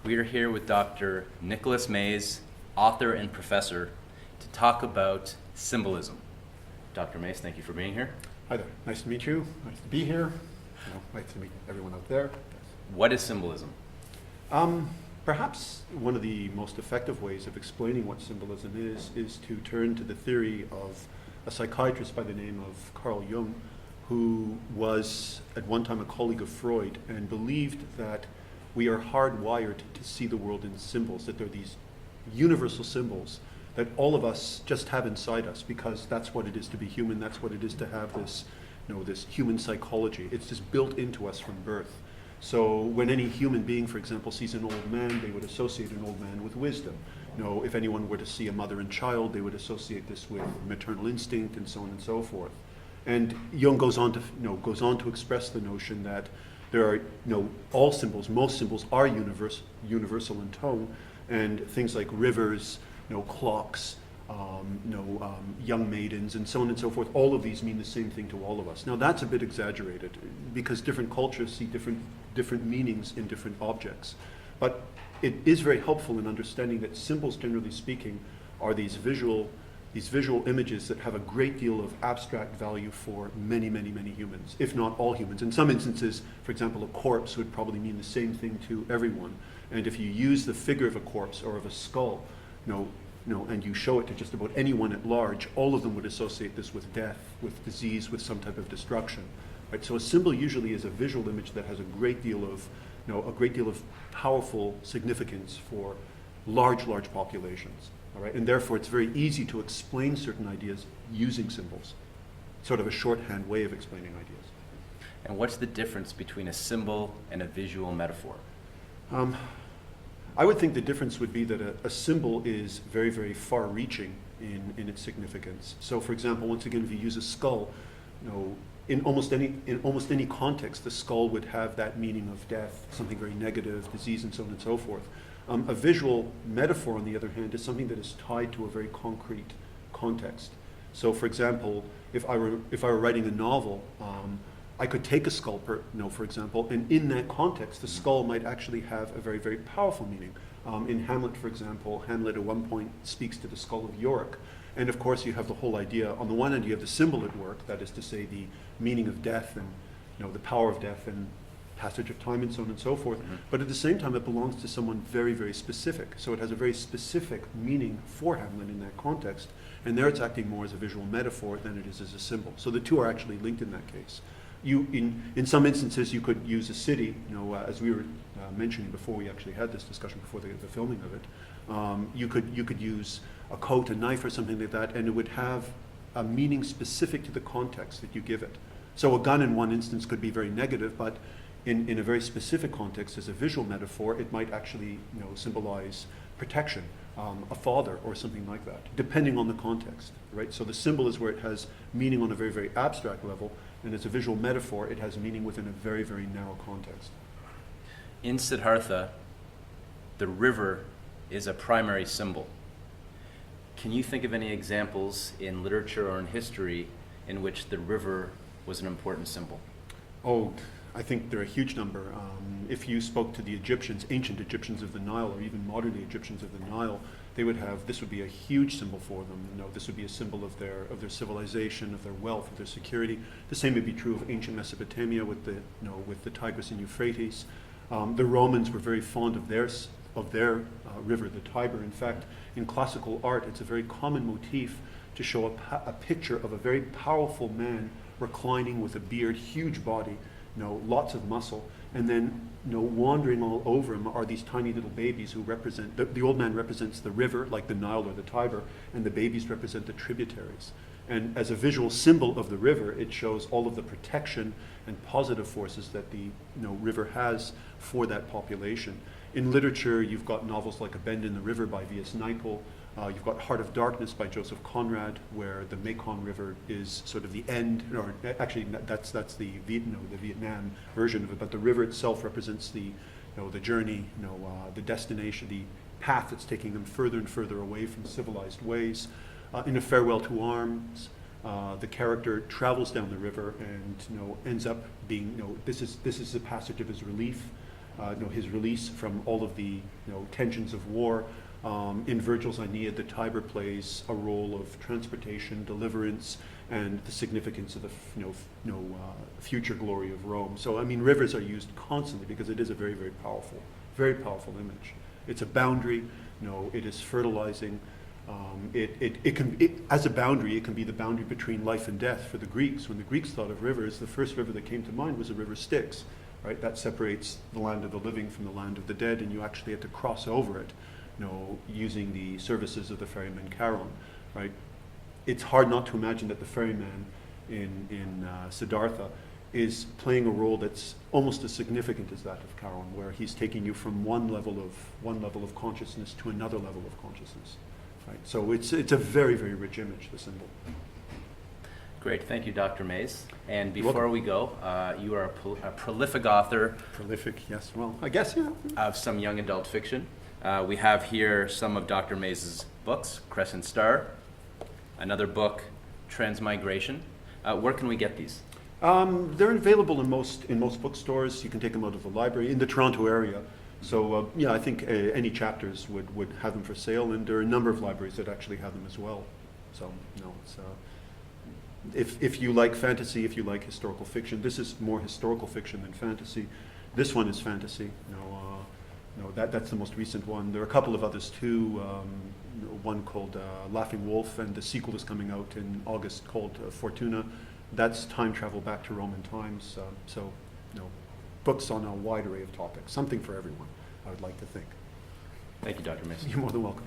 We are here with Dr. Nicholas Maes, author and professor, to talk about symbolism. Dr. Maes, thank you for being here. Hi there. Nice to meet you. Nice to be here. Nice to meet everyone out there. What is symbolism? Perhaps one of the most effective ways of explaining what symbolism is to turn to the theory of a psychiatrist by the name of Carl Jung, who was at one time a colleague of Freud and believed that we are hardwired to see the world in symbols, that there are these universal symbols that all of us just have inside us because that's what it is to be human, that's what it is to have this, this human psychology. It's just built into us from birth. So when any human being, for example, sees an old man, they would associate an old man with wisdom. If anyone were to see a mother and child, they would associate this with maternal instinct and so on and so forth. And Jung goes on to express the notion that there are, all symbols, most symbols are universal in tone, and things like rivers, clocks, young maidens, and so on and so forth. All of these mean the same thing to all of us. Now that's a bit exaggerated because different cultures see different meanings in different objects. But it is very helpful in understanding that symbols, generally speaking, are these visual images that have a great deal of abstract value for many, many, many humans, if not all humans. In some instances, for example, a corpse would probably mean the same thing to everyone. And if you use the figure of a corpse or of a skull, and you show it to just about anyone at large, all of them would associate this with death, with disease, with some type of destruction. Right? So a symbol usually is a visual image that has a great deal of powerful significance for large populations. All right? And therefore, it's very easy to explain certain ideas using symbols, sort of a shorthand way of explaining ideas. And what's the difference between a symbol and a visual metaphor? I would think the difference would be that a symbol is very, very far-reaching in its significance. So, for example, once again, if you use a skull, in almost any context, the skull would have that meaning of death, something very negative, disease, and so on and so forth. A visual metaphor, on the other hand, is something that is tied to a very concrete context. So, for example, if I were writing a novel, I could take a skull, for example, and in that context, the skull might actually have a very, very powerful meaning. In Hamlet, for example, Hamlet at one point speaks to the skull of Yorick. And of course, you have the whole idea. On the one hand, you have the symbol at work, that is to say, the meaning of death and the power of death and passage of time and so on and so forth. Mm-hmm. But at the same time, it belongs to someone very, very specific. So it has a very specific meaning for Hamlet in that context. And there it's acting more as a visual metaphor than it is as a symbol. So the two are actually linked in that case. In some instances, you could use a city, as we were mentioning before we actually had this discussion before the filming of it. You could use a coat, a knife, or something like that, and it would have a meaning specific to the context that you give it. So a gun in one instance could be very negative, but in a very specific context, as a visual metaphor, it might actually symbolize protection, a father, or something like that, depending on the context. Right? So the symbol is where it has meaning on a very, very abstract level, and as a visual metaphor, it has meaning within a very, very narrow context. In Siddhartha, the river is a primary symbol. Can you think of any examples in literature or in history in which the river was an important symbol? Oh, I think there are a huge number. If you spoke to the Egyptians, ancient Egyptians of the Nile, or even modern-day Egyptians of the Nile, they would have, this would be a huge symbol for them. This would be a symbol of their civilization, of their wealth, of their security. The same would be true of ancient Mesopotamia with the Tigris and Euphrates. The Romans were very fond of their river, the Tiber. In fact, in classical art, it's a very common motif to show a picture of a very powerful man reclining with a beard, huge body, lots of muscle, and then wandering all over him are these tiny little babies who represent, the old man represents the river, like the Nile or the Tiber, and the babies represent the tributaries. And as a visual symbol of the river, it shows all of the protection and positive forces that the river has for that population. In literature, you've got novels like A Bend in the River by V.S. Naipaul. You've got Heart of Darkness by Joseph Conrad, where the Mekong River is sort of the end, or actually that's the Vietnam version of it, but the river itself represents the journey, the destination, the path that's taking them further and further away from civilized ways. In A Farewell to Arms, the character travels down the river and ends up being, this is the passage of his relief. his release from all of the tensions of war. In Virgil's Aeneid, the Tiber plays a role of transportation, deliverance, and the significance of the future glory of Rome. So I mean, rivers are used constantly because it is a very, very powerful image. It's a boundary. It is fertilizing. As a boundary, it can be the boundary between life and death for the Greeks. When the Greeks thought of rivers, the first river that came to mind was the river Styx, right? That separates the land of the living from the land of the dead, and you actually had to cross over it, using the services of the ferryman Charon, right? It's hard not to imagine that the ferryman in Siddhartha is playing a role that's almost as significant as that of Charon, where he's taking you from one level of consciousness to another level of consciousness. Right. So it's a very, very rich image, the symbol. Great, thank you, Dr. Maes. And before we go, you are a prolific author. Prolific, yes. Well, I guess, yeah. Of some young adult fiction. We have here some of Dr. Maes' books, Crescent Star, another book, Transmigration. Where can we get these? They're available in most bookstores. You can take them out of the library in the Toronto area. So I think any chapters would have them for sale, and there are a number of libraries that actually have them as well. So it's if you like fantasy, if you like historical fiction, this is more historical fiction than fantasy. This one is fantasy. That's the most recent one. There are a couple of others too. One called Laughing Wolf, and the sequel is coming out in August called Fortuna. That's time travel back to Roman times. Books on a wide array of topics, something for everyone, I would like to think. Thank you, Dr. Maes. You're more than welcome.